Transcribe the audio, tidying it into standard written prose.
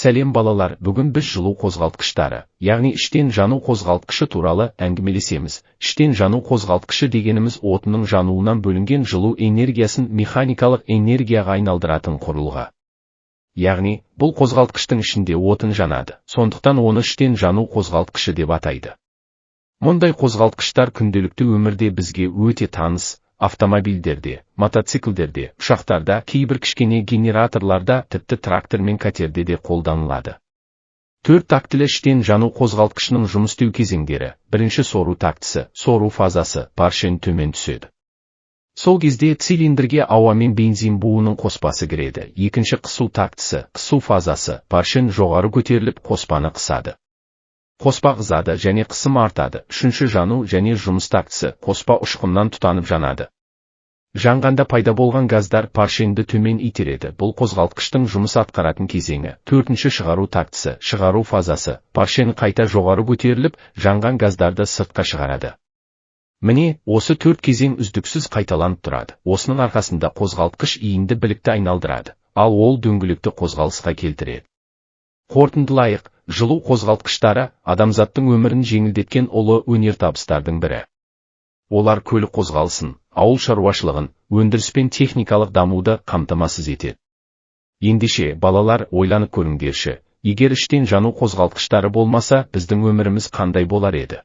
Сәлем балалар, бүгін біз жылу қозғалтқыштары, яғни іштен жану қозғалтқышы туралы әңгімелесеміз. Іштен жану қозғалтқышы дегеніміз отынның жануынан бөлінген жылу энергиясын механикалық энергияға айналдыратын құрылғы. Яғни, бұл қозғалтқыштың ішінде отын жанады, сондықтан оны іштен жану қозғалтқышы деп атайды. Мұндай қозғалтқыштар күнделікті өмірде бізге өте таныс. Автомобильдерде, мотоциклдерде, ұшақтарда, кейбір кішкене генераторларда, тіпті трактор мен катерде де қолданылады. 4 тактілі іштен жану қозғалтқышының жұмыс істеу кезеңдері. Бірінші сору тактісі, сору фазасы, поршень төмен түседі. Сол кезде цилиндрге ауа мен бензин буының қоспасы кіреді. Екінші қысу тактісі, қысу фазасы, поршень жоғары көтеріліп қоспаны қысады. Қоспа қызады және қысым артады. Үшінші жану және жұмыс тактісі, қоспа ұшқыннан тұтанып жанады. Жанғанда пайда болған газдар поршеньді төмен итереді. Бұл қозғалтқыштың жұмыс атқаратын кезеңі. Төртінші шығару тактісі, шығару фазасы, поршень қайта жоғары көтеріліп, жанған газдарды сыртқа шығарады. Міне, осы 4 кезең үздіксіз қайталанып тұрады. Осының арқасында қозғалтқыш иінді білікті айналдырады, ал ол дөңгелекті қозғалысқа келтіреді. Қорытындылайық, жылу қозғалтқыштары адамзаттың өмірін жеңілдеткен ұлы өнертабыстардың бірі. Олар көлік қозғалысын, ауыл шаруашылығын, өндіріс пен техникалық дамуды қамтамасыз етеді. Ендеше, балалар, ойланып көріңдерші, егер іштен жану қозғалтқыштары болмаса, біздің өміріміз қандай болар еді?